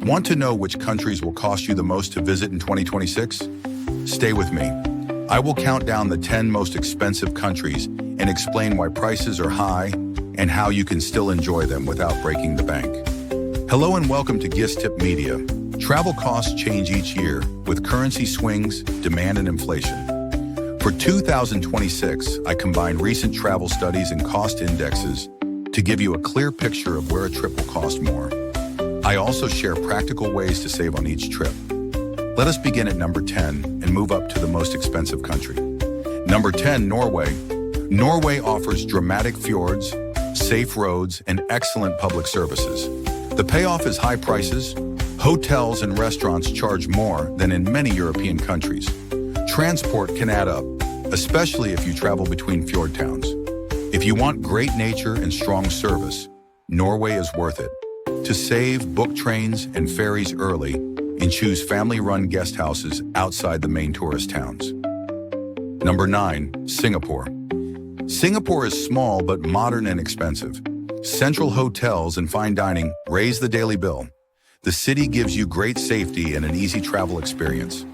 Want to know which countries will cost you the most to visit in 2026? Stay with me. I will count down the 10 most expensive countries and explain why prices are high and how you can still enjoy them without breaking the bank. Hello and welcome to Tip Media. Travel costs change each year with currency swings, demand, and inflation. For 2026, I combined recent travel studies and cost indexes to give you a clear picture of where a trip will cost more. I also share practical ways to save on each trip. Let us begin at number 10 and move up to the most expensive country. Number 10, Norway. Norway offers dramatic fjords, safe roads, and excellent public services. The payoff is high prices. Hotels and restaurants charge more than in many European countries. Transport can add up, especially if you travel between fjord towns. If you want great nature and strong service, Norway is worth it. To save, book trains and ferries early and choose family-run guest houses outside the main tourist towns. Number 9, Singapore. Singapore is small but modern and expensive. Central hotels and fine dining raise the daily bill. The city gives you great safety and an easy travel experience.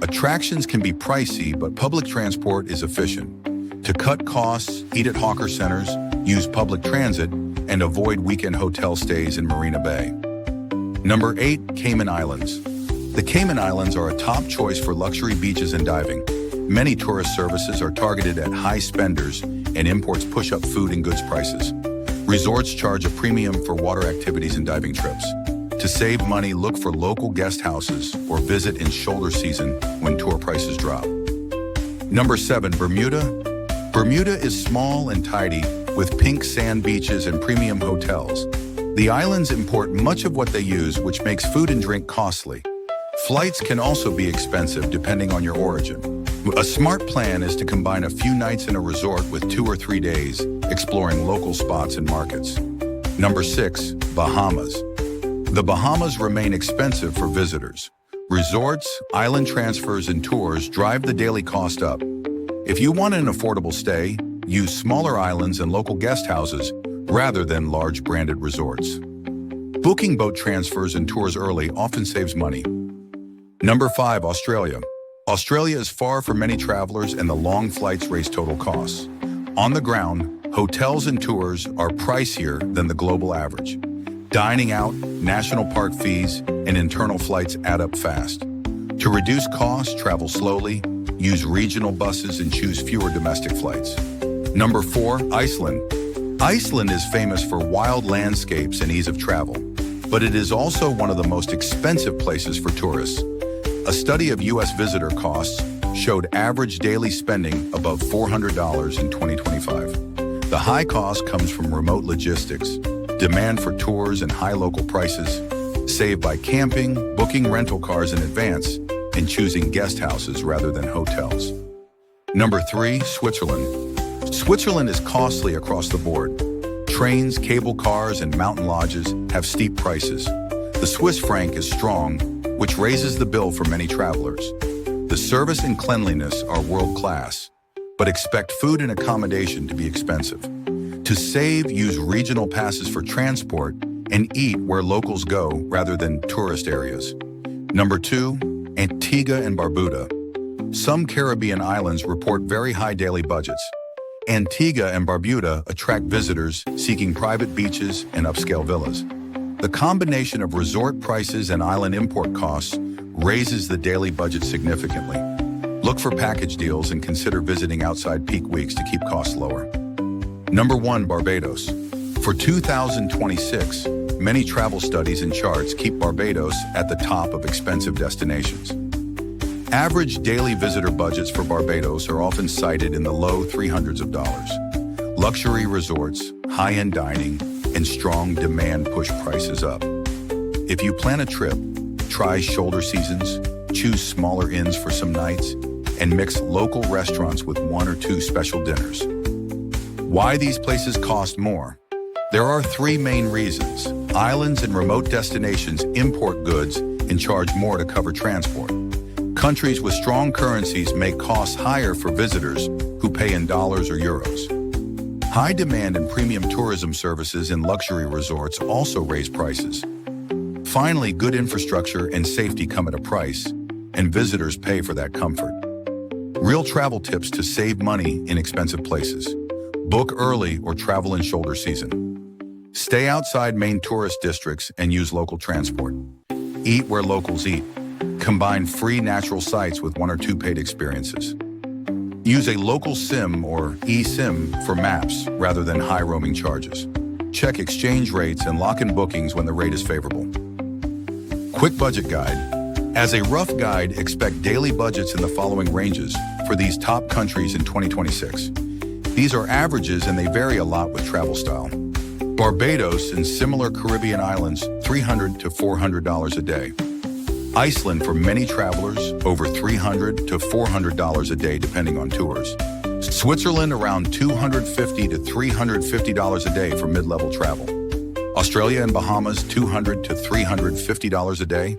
Attractions can be pricey, but public transport is efficient. To cut costs, eat at hawker centers, use public transit, and avoid weekend hotel stays in Marina Bay. Number 8, Cayman Islands. The Cayman Islands are a top choice for luxury beaches and diving. Many tourist services are targeted at high spenders, and imports push up food and goods prices. Resorts charge a premium for water activities and diving trips. To save money, look for local guest houses or visit in shoulder season when tour prices drop. Number 7, Bermuda. Bermuda is small and tidy with pink sand beaches and premium hotels. The islands import much of what they use, which makes food and drink costly. Flights can also be expensive depending on your origin. A smart plan is to combine a few nights in a resort with 2 or 3 days, exploring local spots and markets. Number 6, Bahamas. The Bahamas remain expensive for visitors. Resorts, island transfers, and tours drive the daily cost up. If you want an affordable stay, use smaller islands and local guest houses rather than large branded resorts. Booking boat transfers and tours early often saves money. Number 5, Australia. Australia is far for many travelers and the long flights raise total costs. On the ground, hotels and tours are pricier than the global average. Dining out, national park fees, and internal flights add up fast. To reduce costs, travel slowly, use regional buses, and choose fewer domestic flights. Number 4, Iceland. Iceland is famous for wild landscapes and ease of travel, but it is also one of the most expensive places for tourists. A study of U.S. visitor costs showed average daily spending above $400 in 2025. The high cost comes from remote logistics, demand for tours and high local prices. Save by camping, booking rental cars in advance, and choosing guest houses rather than hotels. Number 3, Switzerland. Switzerland is costly across the board. Trains, cable cars, and mountain lodges have steep prices. The Swiss franc is strong, which raises the bill for many travelers. The service and cleanliness are world-class, but expect food and accommodation to be expensive. To save, use regional passes for transport and eat where locals go rather than tourist areas. Number 2, Antigua and Barbuda. Some Caribbean islands report very high daily budgets. Antigua and Barbuda attract visitors seeking private beaches and upscale villas. The combination of resort prices and island import costs raises the daily budget significantly. Look for package deals and consider visiting outside peak weeks to keep costs lower. Number 1, Barbados. For 2026, many travel studies and charts keep Barbados at the top of expensive destinations. Average daily visitor budgets for Barbados are often cited in the low $300s of dollars. Luxury resorts, high-end dining, and strong demand push prices up. If you plan a trip, try shoulder seasons, choose smaller inns for some nights, and mix local restaurants with 1 or 2 special dinners. Why these places cost more? There are 3 main reasons. Islands and remote destinations import goods and charge more to cover transport. Countries with strong currencies make costs higher for visitors who pay in dollars or euros. High demand and premium tourism services in luxury resorts also raise prices. Finally, good infrastructure and safety come at a price, and visitors pay for that comfort. Real travel tips to save money in expensive places. Book early or travel in shoulder season. Stay outside main tourist districts and use local transport. Eat where locals eat. Combine free natural sites with 1 or 2 paid experiences. Use a local SIM or eSIM for maps rather than high roaming charges. Check exchange rates and lock in bookings when the rate is favorable. Quick budget guide. As a rough guide, expect daily budgets in the following ranges for these top countries in 2026. These are averages and they vary a lot with travel style. Barbados and similar Caribbean islands, $300 to $400 a day. Iceland for many travelers, over $300 to $400 a day depending on tours. Switzerland around $250 to $350 a day for mid-level travel. Australia and Bahamas $200 to $350 a day.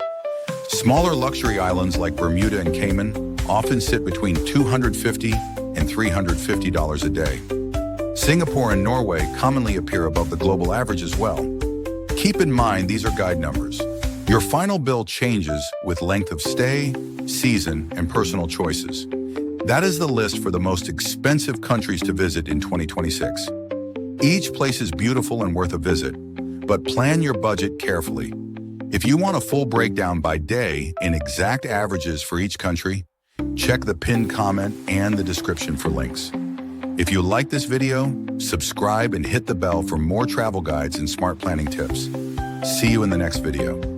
Smaller luxury islands like Bermuda and Cayman often sit between $250 and $350 a day. Singapore and Norway commonly appear above the global average as well. Keep in mind these are guide numbers. Your final bill changes with length of stay, season, and personal choices. That is the list for the most expensive countries to visit in 2026. Each place is beautiful and worth a visit, but plan your budget carefully. If you want a full breakdown by day and exact averages for each country, check the pinned comment and the description for links. If you like this video, subscribe and hit the bell for more travel guides and smart planning tips. See you in the next video.